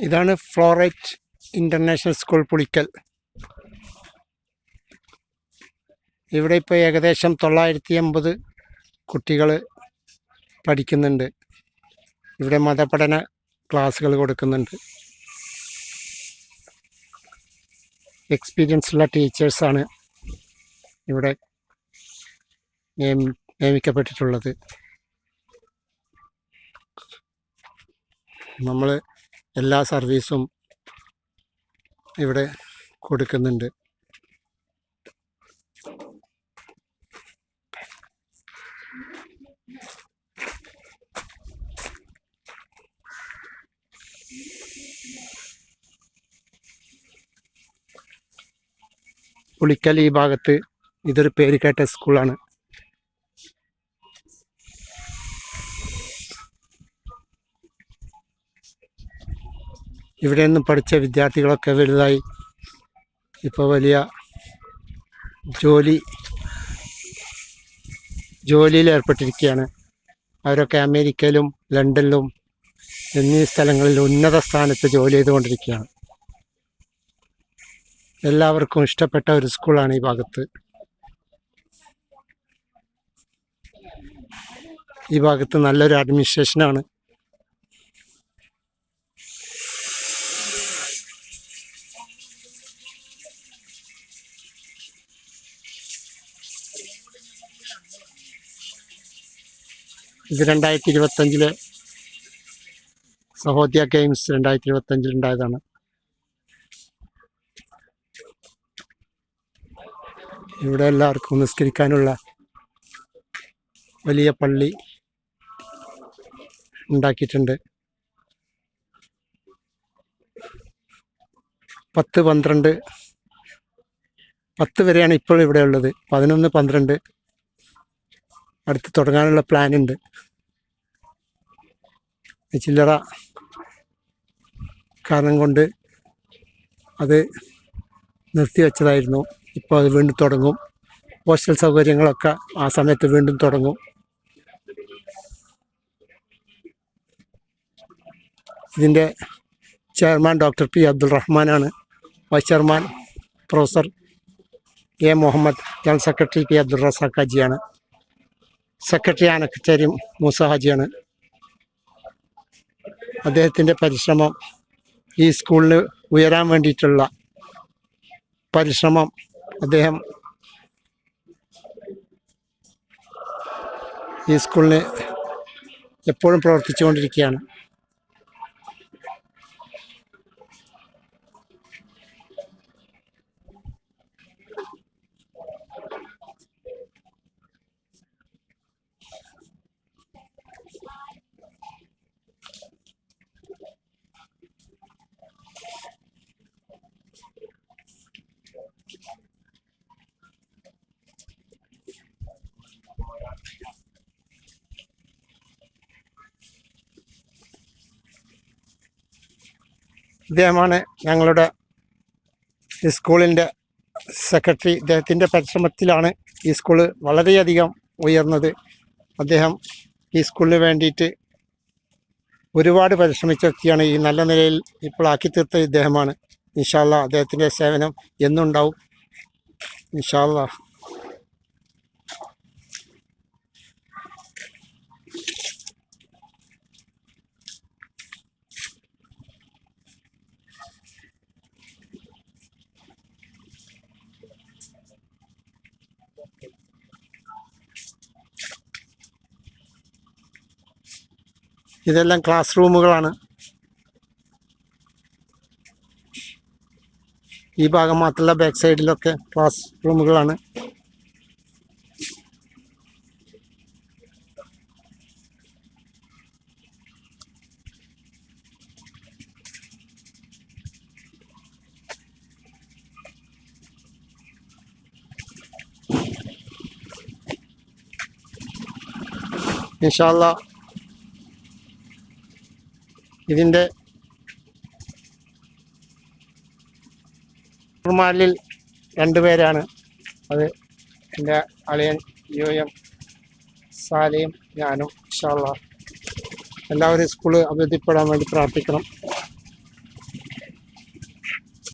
ഇതാണ് ഫ്ലോറൈറ്റ് international school Pulikkal. ഇവിടെ ഇപ്പോൾ ഏകദേശം 980 കുട്ടികൾ പഠിക്കുന്നുണ്ട്. ഇവിടെ മതപഠന ക്ലാസ്സുകൾ കൊടുക്കുന്നുണ്ട്. എക്സ്പീരിയൻസ് ഉള്ള ടീച്ചേഴ്സാണ് ഇവിടെ നിയമിക്കപ്പെട്ടിട്ടുള്ളത്. നമ്മൾ എല്ലാ സർവീസും ഇവിടെ കൊടുക്കുന്നുണ്ട്. പുളിക്കൽ ഈ ഭാഗത്ത് ഇതൊരു പേരുകേട്ട സ്കൂളാണ്. ഇവിടെ നിന്നും പഠിച്ച വിദ്യാർത്ഥികളൊക്കെ വലുതായി ഇപ്പോൾ വലിയ ജോലിയിൽ ഏർപ്പെട്ടിരിക്കുകയാണ്. അവരൊക്കെ അമേരിക്കയിലും ലണ്ടനിലും എന്നീ സ്ഥലങ്ങളിൽ ഉന്നത സ്ഥാനത്ത് ജോലി ചെയ്തുകൊണ്ടിരിക്കുകയാണ്. എല്ലാവർക്കും ഇഷ്ടപ്പെട്ട ഒരു സ്കൂളാണ് ഈ ഭാഗത്ത്. ഈ ഭാഗത്ത് നല്ലൊരു അഡ്മിനിസ്ട്രേഷനാണ്. ഇത് 2025 സഹോദയ ഗെയിംസ് 2025 ഉണ്ടായതാണ്. ഇവിടെ എല്ലാവർക്കും നിസ്കരിക്കാനുള്ള വലിയ പള്ളി ഉണ്ടാക്കിയിട്ടുണ്ട്. 10, 12, 10 വരെയാണ് ഇപ്പോൾ ഇവിടെ ഉള്ളത്. 11, 12 അടുത്ത് തുടങ്ങാനുള്ള പ്ലാൻ ഉണ്ട്. ചില്ലറ കാരണം കൊണ്ട് അത് നിർത്തിവെച്ചതായിരുന്നു. ഇപ്പോൾ അത് വീണ്ടും തുടങ്ങും. ഹോസ്റ്റൽ സൗകര്യങ്ങളൊക്കെ ആ സമയത്ത് വീണ്ടും തുടങ്ങും. ഇതിൻ്റെ ചെയർമാൻ ഡോക്ടർ പി അബ്ദുൾ റഹ്മാനാണ്. Vice chairman professor A Muhammad. General secretary P Abdul Razak ഹാജിയാണ്. സെക്രട്ടറി ആനക്കച്ചേരി മൂസ ഹാജിയാണ്. അദ്ദേഹത്തിൻ്റെ പരിശ്രമം, ഈ സ്കൂളിന് ഉയരാൻ വേണ്ടിയിട്ടുള്ള പരിശ്രമം അദ്ദേഹം ഈ സ്കൂളിന് എപ്പോഴും പ്രവർത്തിച്ചുകൊണ്ടിരിക്കുകയാണ്. ഇദ്ദേഹമാണ് ഞങ്ങളുടെ ഈ സ്കൂളിൻ്റെ സെക്രട്ടറി. ഇദ്ദേഹത്തിൻ്റെ പരിശ്രമത്തിലാണ് ഈ സ്കൂള് വളരെയധികം ഉയർന്നത്. അദ്ദേഹം ഈ സ്കൂളിന് വേണ്ടിയിട്ട് ഒരുപാട് പരിശ്രമിച്ച വ്യക്തിയാണ്. ഈ നല്ല നിലയിൽ ഇപ്പോൾ ആക്കി തീർത്ത ഇദ്ദേഹമാണ്. ഇൻഷാ അല്ലാഹ് അദ്ദേഹത്തിൻ്റെ സേവനം എന്നുണ്ടാവും. ഇൻഷാ അല്ലാഹ്. ഇതെല്ലാം ക്ലാസ് റൂമുകളാണ്. ഈ ഭാഗം മാത്രമല്ല, ബാക്ക് സൈഡിലൊക്കെ ക്ലാസ് റൂമുകളാണ്. ഇൻഷാ അല്ലാഹ് ഇതിൻ്റെ ിൽ 2 പേരാണ്. അത് എൻ്റെ അളിയൻ UM സാലയും ഞാനും. ഇൻഷാ അല്ലാഹ് എല്ലാവരും സ്കൂള് അഭിവൃദ്ധിപ്പെടാൻ വേണ്ടി പ്രാർത്ഥിക്കണം.